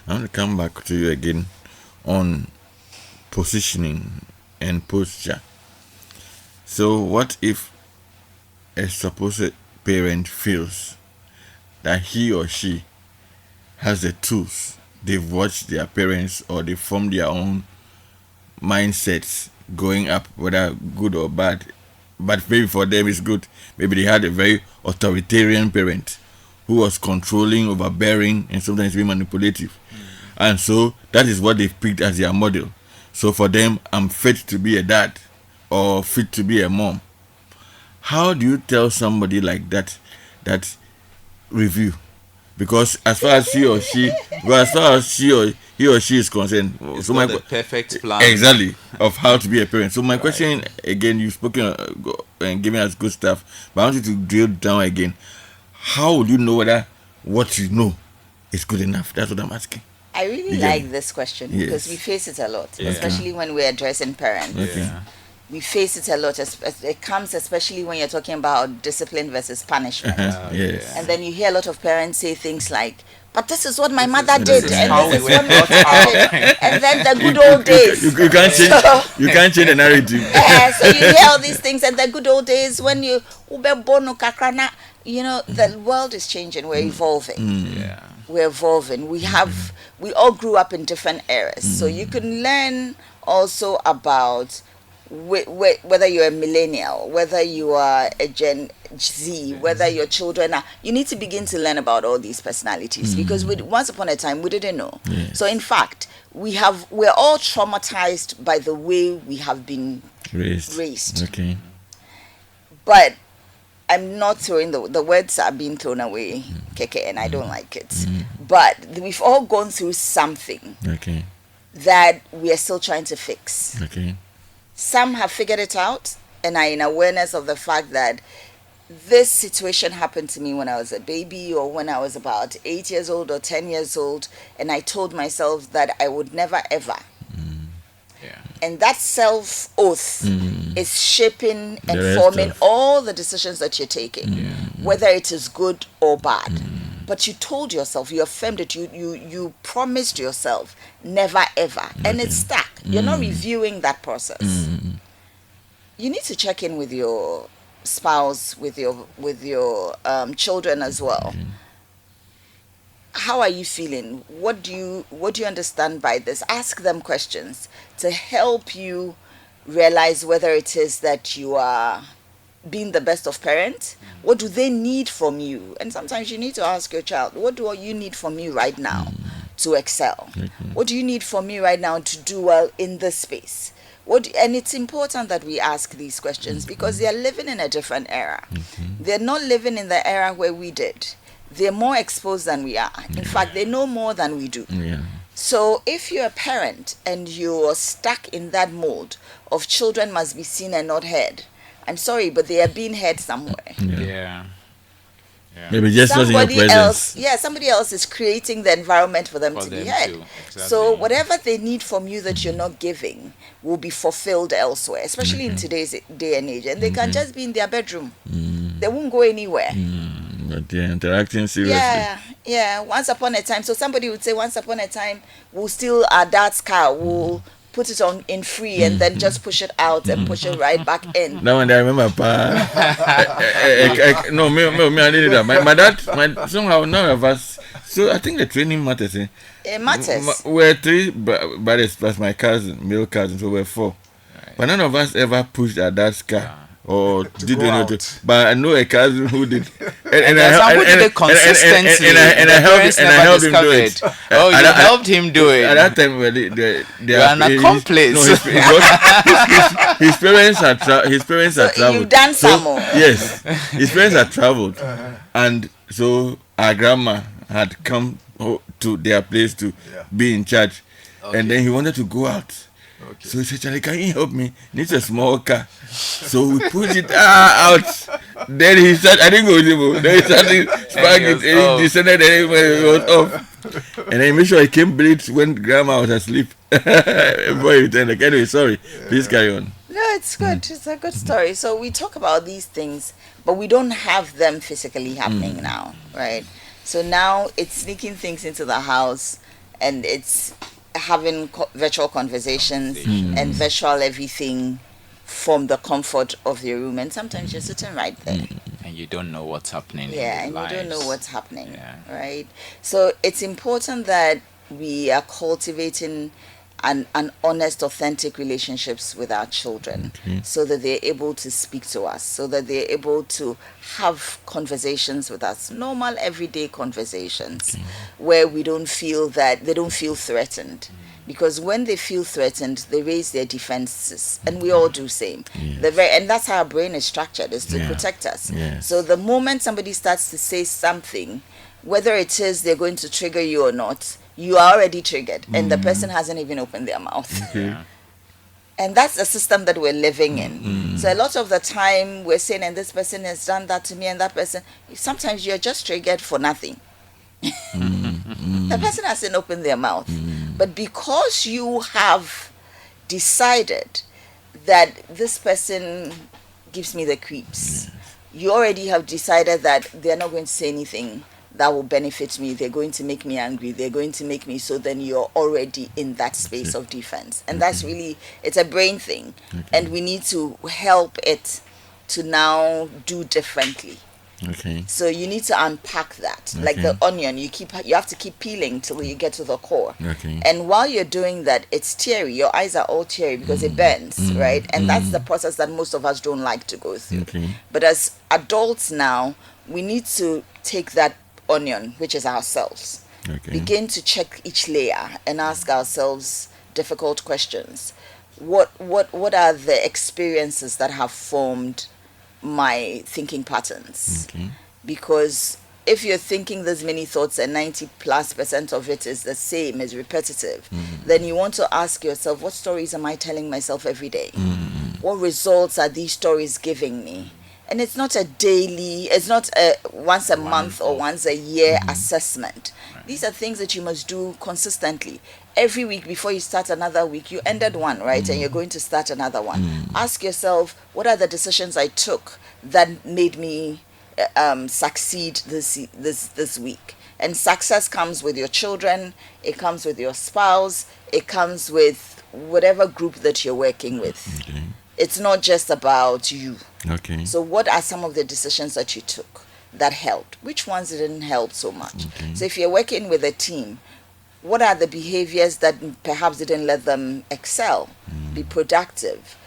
I want to come back to you again on positioning and posture. So, what if a supposed parent feels that he or she has the tools? They've watched their parents or they formed their own mindsets going up, whether good or bad. But maybe for them it's good. Maybe they had a very authoritarian parent who was controlling, overbearing, and sometimes being manipulative. And so that is what they've picked as their model. So for them, I'm fit to be a dad or fit to be a mom. How do you tell somebody like that review? Because as far as he or she is concerned, It's so not my the perfect plan. exactly of how to be a parent. So my question again, you've spoken and given us good stuff, but I want you to drill down again. How would you know whether what you know is good enough? That's what I'm asking. I really Yeah. like this question Yes. because we face it a lot, Yeah. especially when we're addressing parents. Okay. Yeah. We face it a lot. It comes especially when you're talking about discipline versus punishment. Yes. And then you hear a lot of parents say things like, "But this is what my This mother is- did, this is and how this we is were what my brought father did." And then the good old days. You can't change. You can't change the narrative. So you hear all these things, and the good old days when you ube bono kakrana, you know, the world is changing. We're evolving. Yeah. We're evolving. We all grew up in different eras, so you can learn also about whether you're a millennial, whether you are a Gen Z, whether your children are. You need to begin to learn about all these personalities because once upon a time we didn't know. Yes. So in fact, we're all traumatized by the way we have been raised. Okay. But I'm not throwing the words are being thrown away, Keke, and I don't like it. But we've all gone through something Okay. that we are still trying to fix. Okay. Some have figured it out and are in awareness of the fact that this situation happened to me when I was a baby or when I was about 8 years old or 10 years old, and I told myself that I would never ever. Yeah. And that self oath is shaping and The rest forming of- all the decisions that you're taking, whether it is good or bad. But you told yourself, you affirmed it, you promised yourself never ever, and it's stuck. You're not reviewing that process. You need to check in with your spouse, with your children as well. How are you feeling? What do you understand by this? Ask them questions to help you realize whether it is that you are being the best of parents. What do they need from you? And sometimes you need to ask your child, what do you need from me right now to excel? What do you need from me right now to do well in this space? And it's important that we ask these questions because they are living in a different era. They're not living in the era where we did. They're more exposed than we are. In fact, they know more than we do. Yeah. So if you're a parent and you're stuck in that mold of children must be seen and not heard, I'm sorry, but they are being heard somewhere. Yeah. Maybe just not in your Somebody presence. else, somebody else is creating the environment for them For to them be heard. too, exactly. So whatever they need from you that you're not giving will be fulfilled elsewhere, especially in today's day and age. And they can just be in their bedroom. They won't go anywhere. But they're interacting seriously. Yeah. Once upon a time, so somebody would say, once upon a time, we'll steal our dad's car, we'll put it on in free, and then just push it out and push it right back in. That one I remember, no, me, I didn't do that. My dad, somehow none of us. So I think the training matters. Eh? It matters. We're three brothers plus my cousin, male cousin, so we're four. Right. But none of us ever pushed our dad's car. Or did go anything. out. But I know a cousin who did. And there's some who did it consistently. And I helped him do it. Oh, you helped him do it. At that time, they You're an accomplice. No, his parents are traveled. You've done some more. Yes, his parents had traveled, and so our grandma had come to their place to be in charge, and then he wanted to go out. Okay. So he said, Charlie, can you help me? Needs a small car. So we pushed it out. Then he said, I didn't go with him. Then he started sparking it. And he descended and he was off. And then he made sure he came late when grandma was asleep. Before he returned. Like, anyway, sorry. Please carry on. No, it's good. It's a good story. So we talk about these things, but we don't have them physically happening now, right? So now it's sneaking things into the house and it's having virtual conversations and virtual everything from the comfort of your room, and sometimes you're sitting right there. And you don't know what's happening. Yeah, in and you don't know lives. what's happening. Yeah. Right? So it's important that we are cultivating an honest, authentic relationships with our children, so that they're able to speak to us, so that they're able to have conversations with us, normal everyday conversations, where we don't feel that they don't feel threatened. Because when they feel threatened, they raise their defenses, and we all do same. And that's how our brain is structured, is to protect us. Yes. So the moment somebody starts to say something, whether it is they're going to trigger you or not, you are already triggered, and the person hasn't even opened their mouth. Yeah. And that's the system that we're living in. So a lot of the time we're saying, and this person has done that to me, and that person, sometimes you're just triggered for nothing. The person hasn't opened their mouth. But because you have decided that this person gives me the creeps, you already have decided that they're not going to say anything that will benefit me. They're going to make me angry. They're going to make me, so then you're already in that space of defense. And that's really, it's a brain thing. And we need to help it to now do differently. Okay. So you need to unpack that. Like the onion, you have to keep peeling till you get to the core. Okay. And while you're doing that, it's teary. Your eyes are all teary because it burns, right? And that's the process that most of us don't like to go through. Okay. But as adults now, we need to take that onion, which is ourselves, begin to check each layer and ask ourselves difficult questions. What are the experiences that have formed my thinking patterns? Because if you're thinking there's many thoughts and 90+% of it is the same, is repetitive, then you want to ask yourself, what stories am I telling myself every day? What results are these stories giving me? And it's not a daily, it's not a once a month or once a year assessment. These are things that you must do consistently. Every week before you start another week, you ended one, right? And you're going to start another one. Ask yourself, what are the decisions I took that made me succeed this week? And success comes with your children, it comes with your spouse, it comes with whatever group that you're working with. It's not just about you. Okay. So what are some of the decisions that you took that helped? Which ones didn't help so much? So if you're working with a team, what are the behaviors that perhaps didn't let them excel, be productive?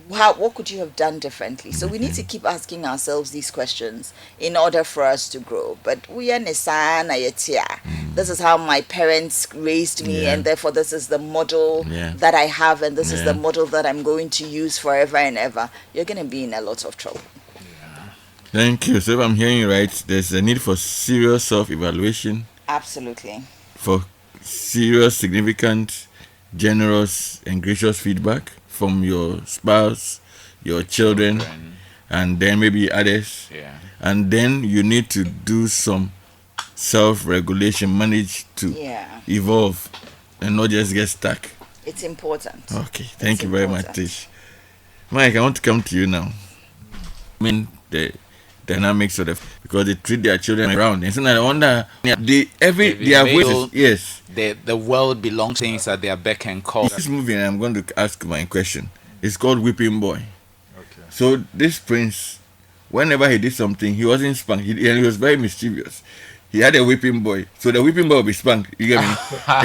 What could you have done differently? So we need to keep asking ourselves these questions in order for us to grow. But we are this is how my parents raised me, and therefore this is the model that I have, and this is the model that I'm going to use forever and ever. You're going to be in a lot of trouble. Thank you. So if I'm hearing you right, there's a need for serious self-evaluation. Absolutely. For serious, significant, generous, and gracious feedback from your spouse, your children, and then maybe others. And then you need to do some self-regulation, manage to evolve and not just get stuck. It's important. Okay, thank you very much, Tish. Mike, I want to come to you now. I mean, the dynamics of because they treat their children around. And so I wonder, yes. The world belongs to things at their beck and call. This movie, and I'm going to ask my question. It's called Whipping Boy. Okay. So this prince, whenever he did something, he wasn't spanked. And he was very mischievous. He had a whipping boy, so the whipping boy will be spanked. You get me?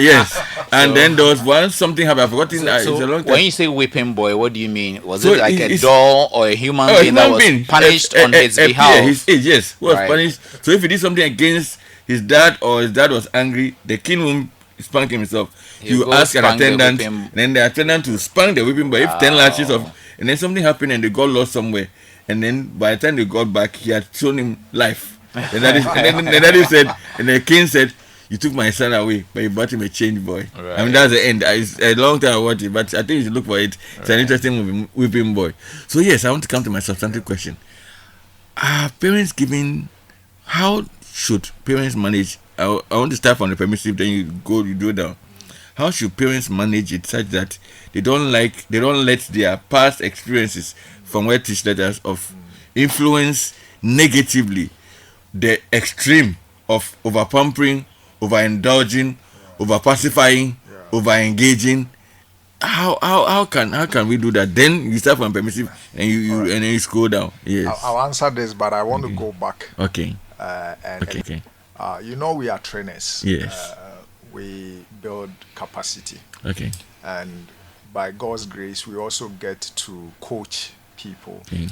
Yes. And then there was once something happened. I've forgotten. It's a long time. When you say whipping boy, what do you mean? Was it like a doll or a human being that was punished on his behalf? His age, yes, who was punished. So if he did something against his dad, or his dad was angry, the king won't spank himself. He will ask an attendant, and then the attendant will spank the whipping boy. If 10 lashes of, and then something happened and they got lost somewhere, and then by the time they got back, he had shown him life. And the daddy said, and the king said, "You took my son away, but you bought him a change boy." Right. I mean, that's the end. It's a long time I watched it, but I think you should look for it. It's an interesting movie, Whipping Boy. So yes, I want to come to my substantive question. Are parents giving? How should parents manage? I want to start from the permissive, then you do down. How should parents manage it such that they don't let their past experiences from where teach letters of influence negatively the extreme of over-pampering, overindulging, over pacifying, over engaging. How can we do that? Then you start from permissive and you and then you scroll down. Yes. I'll answer this, but I want to go back. Okay. Okay. You know, we are trainers. Yes. We build capacity. Okay. And by God's grace, we also get to coach people. Okay.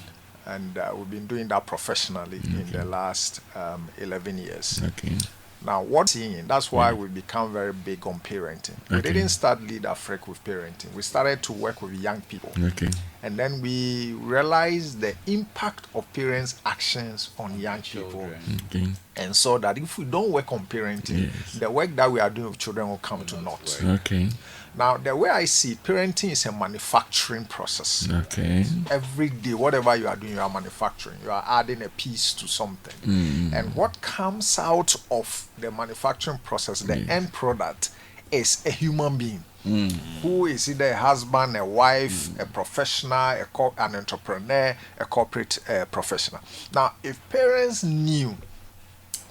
And we've been doing that professionally in the last 11 years. Okay. Now, what's seeing? That's why we become very big on parenting. We didn't start Lead Africa with parenting. We started to work with young people. Okay. And then we realized the impact of parents' actions on young people. Okay. And saw that if we don't work on parenting, the work that we are doing with children will come to naught. Okay. Now, the way I see it, parenting is a manufacturing process. Okay. Every day, whatever you are doing, you are manufacturing. You are adding a piece to something. And what comes out of the manufacturing process, the end product, is a human being who is either a husband, a wife, a professional, an entrepreneur, a corporate professional. Now, if parents knew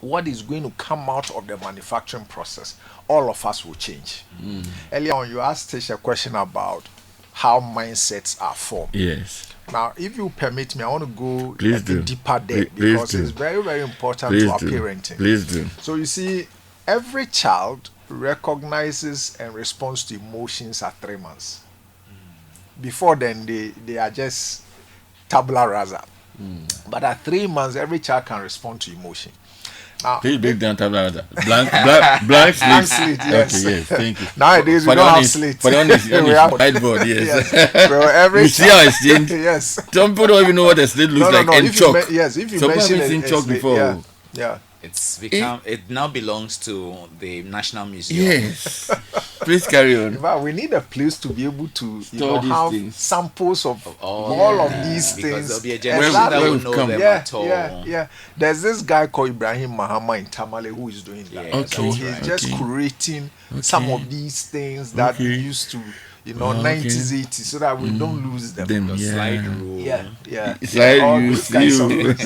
what is going to come out of the manufacturing process, all of us will change. Earlier on, you asked Tish a question about how mindsets are formed. Yes. Now, if you permit me, I want to go Please a bit deeper there because it's very, very important to our parenting. Please do. So you see, every child recognizes and responds to emotions at 3 months. Before then, they are just tabula rasa. But at 3 months, every child can respond to emotion. Now, please break down tabula rasa. Blank slate. Yes. Okay, yes, thank you. Nowadays, we don't have slate. But on this whiteboard, yes. Every you see how it's changed? Yes. Some people don't even know what a slate looks like. And chalk. If you some mention seen chalk before. Yeah. It's become. It now belongs to the National Museum. Yes. Please carry on. In fact, we need a place to be able to have things. samples of all of these because things. there'll be a generation that will know them at all. Yeah. There's this guy called Ibrahim Mahama in Tamale who is doing that. Yeah, so he's just curating some of these things that we used to, 90s, 80s, so that we don't lose them. The slide rule. Yeah. Slide All you those kinds of things.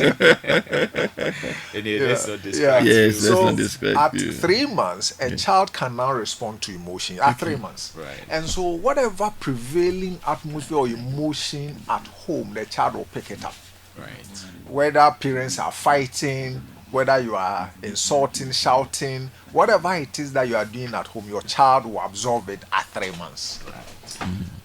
Let's not describe Yes, So let's not describe at you. 3 months, a child can now respond to emotion. At 3 months. Right. And so whatever prevailing atmosphere or emotion at home, the child will pick it up. Right. Whether parents are fighting, whether you are insulting, shouting, whatever it is that you are doing at home, your child will absorb it at 3 months.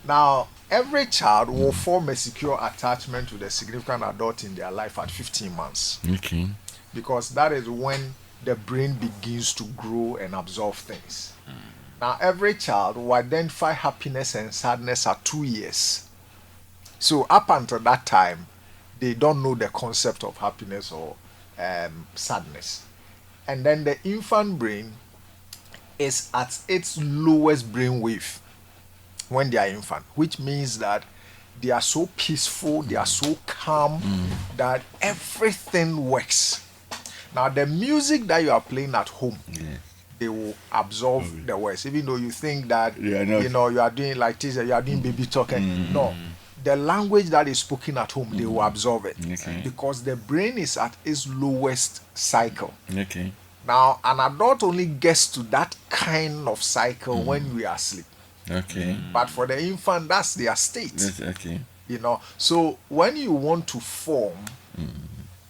Now, every child will form a secure attachment to the significant adult in their life at 15 months. Okay. Because that is when the brain begins to grow and absorb things. Now, every child will identify happiness and sadness at 2 years. So, up until that time, they don't know the concept of happiness or sadness. And then the infant brain is at its lowest brain wave when they are infant, which means that they are so peaceful, they are so calm that everything works. Now, the music that you are playing at home, they will absorb the words, even though you think that you are doing like this, you are doing baby talking. No, the language that is spoken at home, they will absorb it because the brain is at its lowest cycle. Okay. Now, an adult only gets to that kind of cycle when we are asleep. Okay. But for the infant, that's their state. That's okay. So when you want to form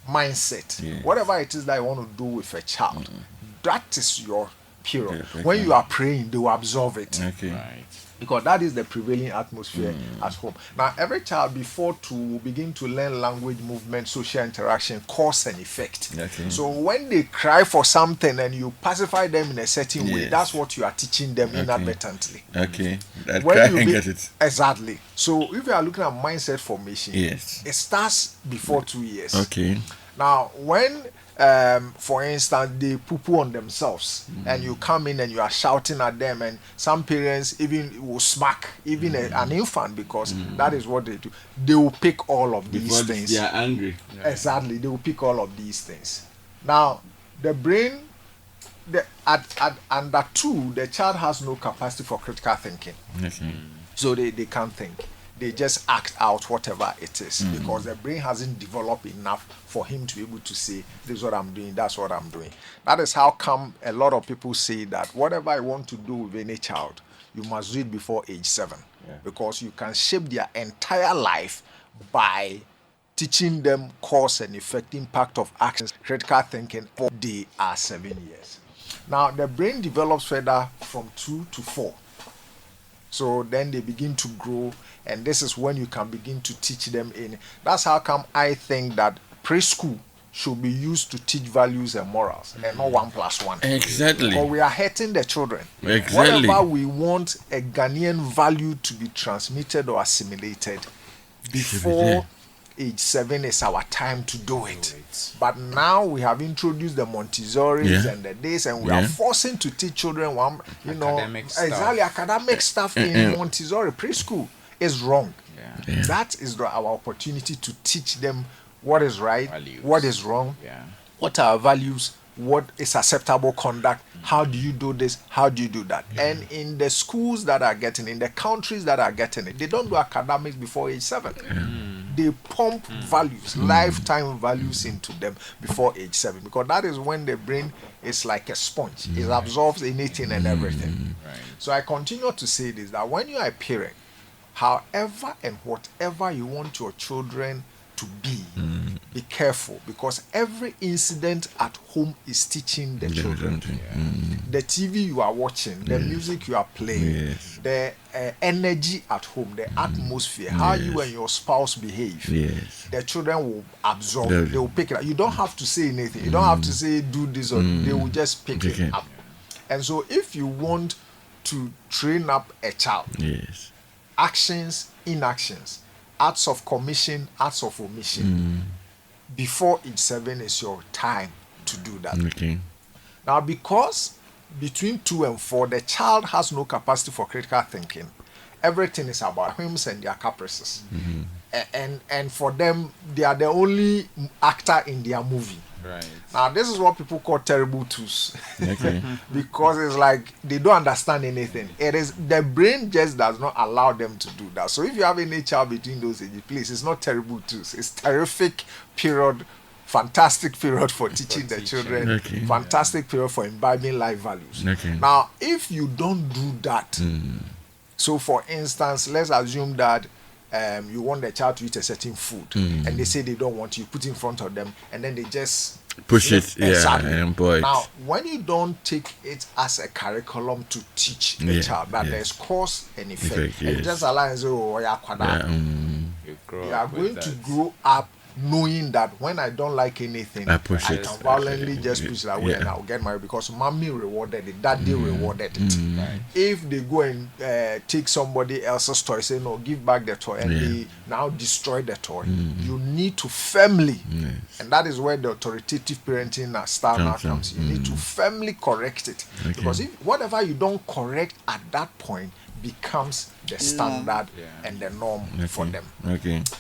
mindset, whatever it is that you want to do with a child, that is your period. Okay. When you are praying, they will absorb it. Okay. Right. Because that is the prevailing atmosphere at home. Now, every child, before to begin to learn language, movement, social interaction, cause and effect. Okay. So when they cry for something and you pacify them in a certain way, that's what you are teaching them inadvertently. Okay. That When cry you and be- get it. Exactly. So if you are looking at mindset formation, Yes. it starts before 2 years. Okay. Now, when, for instance, they poo-poo on themselves and you come in and you are shouting at them, and some parents even will smack even an infant because that is what they do. They will pick all of these things. They are angry. Exactly. They will pick all of these things. Now, the brain, at under 2, the child has no capacity for critical thinking. Okay. So they can't think. they just act out whatever it is because the brain hasn't developed enough for him to be able to say, this is what I'm doing, that's what I'm doing. That is how come a lot of people say that whatever I want to do with any child, you must do it before age 7 because you can shape their entire life by teaching them cause and effect, impact of actions, critical thinking, before they are 7 years. Now, the brain develops further from 2 to 4. So then they begin to grow, and this is when you can begin to teach them in. That's how come I think that preschool should be used to teach values and morals and not 1+1. Exactly. Or we are hurting the children. Exactly. Whatever we want a Ghanaian value to be transmitted or assimilated before age 7 is our time to do it. But now we have introduced the Montessoris and the days, and we are forcing to teach children academic stuff in Montessori preschool is wrong. That is our opportunity to teach them what is right, what is wrong, what are values, what is acceptable conduct, how do you do this, how do you do that. And in the schools that are getting, in the countries that are getting it, they don't do academics before age 7. They pump values, lifetime values into them before age 7, because that is when the brain is like a sponge. It absorbs anything and everything. So I continue to say this, that when you are a parent, however and whatever you want your children to be careful, because every incident at home is teaching the children. The TV you are watching, the music you are playing, the energy at home, the atmosphere, how you and your spouse behave, the children will absorb. They will pick it up. You don't have to say anything. You don't have to say do this or they will just pick it up. And so if you want to train up a child, actions, inactions, acts of commission, acts of omission, before age 7 is your time to do that. Now, because between 2 and 4, the child has no capacity for critical thinking. Everything is about whims and their caprices. And for them, they are the only actor in their movie. Now, this is what people call terrible twos. Because it's like they don't understand anything. It is the brain just does not allow them to do that. So if you have any child between those ages, please, it's not terrible twos. It's terrific period, fantastic period for teaching the children, fantastic period for imbibing life values. Now, if you don't do that, so for instance, let's assume that you want the child to eat a certain food, and they say they don't want, you put in front of them, and then they just push it. Now, when you don't take it as a curriculum to teach the child that there's cause and effect, and just allow and say, oh, you are going to grow up knowing that when I don't like anything, I can violently just push it away and I'll get married because mommy rewarded it, daddy rewarded it. If they go and take somebody else's toy, say no, give back the toy, and they now destroy the toy, you need to firmly, and that is where the authoritative parenting style now comes. You need to firmly correct it, because if whatever you don't correct at that point becomes the standard and the norm for them.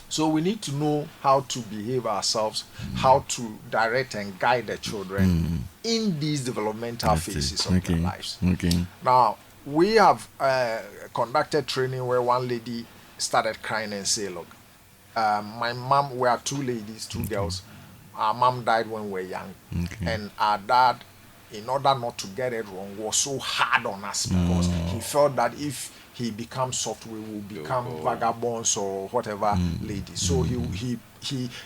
So we need to know how to behave ourselves, how to direct and guide the children in these developmental phases of their lives. Now, we have conducted training where one lady started crying and said, look, my mom, we are 2 ladies, 2 girls. Our mom died when we were young. And our dad, in order not to get it wrong, was so hard on us because he felt that if he becomes soft, we will become vagabonds or whatever ladies. So he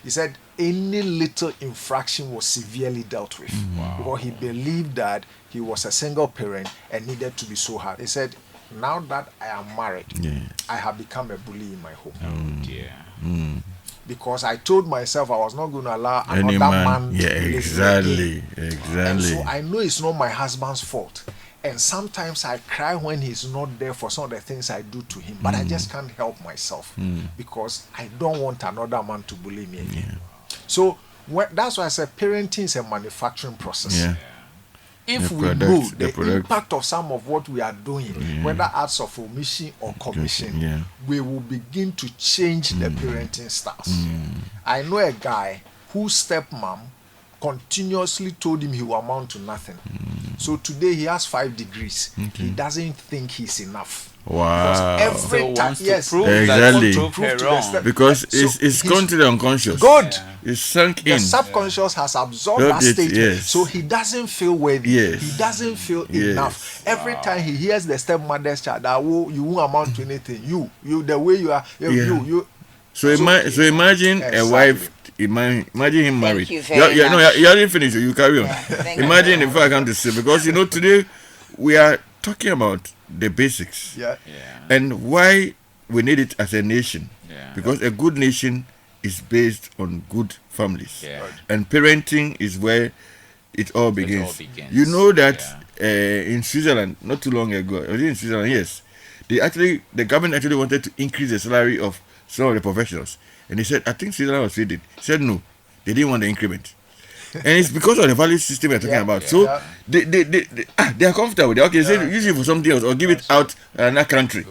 said any little infraction was severely dealt with because he believed that he was a single parent and needed to be so hard. He said, now that I am married, I have become a bully in my home. Because I told myself I was not going to allow another man to exactly. And so I know it's not my husband's fault. And sometimes I cry when he's not there for some of the things I do to him. But I just can't help myself because I don't want another man to bully me again. So that's why I said parenting is a manufacturing process. If we know the impact of some of what we are doing, whether acts of omission or commission, we will begin to change the parenting styles. I know a guy whose stepmom continuously told him he will amount to nothing. So today he has 5 degrees. He doesn't think he's enough. Wow. Every time, yes, exactly. Because so it's currently unconscious. Good. It's sunk The in. subconscious has absorbed that statement, yes. so he doesn't feel worthy. Yes. He doesn't feel Yes. enough. Every time he hears the stepmother's child, that you won't amount to anything. You the way you are, you. So imagine a wife. Imagine him married. Thank you very much. No, you haven't finished. You carry on. Imagine if I come to say, because today we are talking about the basics. Yeah. And why we need it as a nation. Yeah. Because a good nation is based on good families. Yeah. And parenting is where it all begins. You begins. know that in Switzerland, not too long ago, I was in Switzerland, yes, the government actually wanted to increase the salary of some of the professionals. And they said, I think Switzerland was Sweden. Said no, they didn't want the increment. And it's because of the value system we're talking about. So they are comfortable. They're okay, say use it for something else or give it out another country.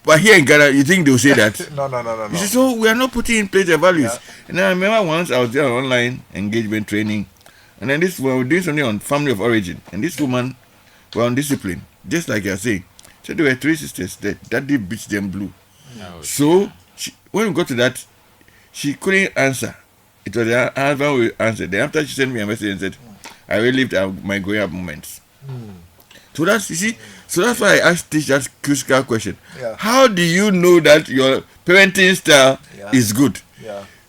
But here in Ghana, you think they'll say that? No. You see, so we are not putting in place the values. And I remember once I was there on online engagement training, and then we were doing something on family of origin, and this woman were on discipline, just like you're saying. So there were 3 sisters that daddy beats them blue. So when we got to that, she couldn't answer. It was her husband who answered. Then after she sent me a message and said, I really lived my growing up moments. So that's, you see, so that's why I asked this that critical question. How do you know that your parenting style is good?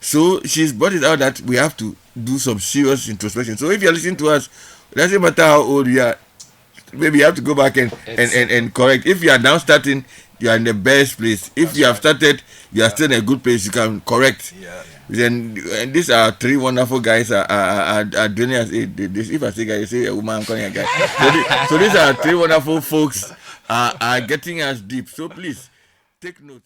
So she's brought it out that we have to do some serious introspection. So if you're listening to us, it doesn't matter how old you are, maybe you have to go back and correct. If you are now starting, you are in the best place. If you have started, you are still in a good place, you can correct. Then and these are 3 wonderful guys are doing this. If I say guy, you say a woman, I'm calling a guy. So these are 3 wonderful folks are getting us deep. So please take note.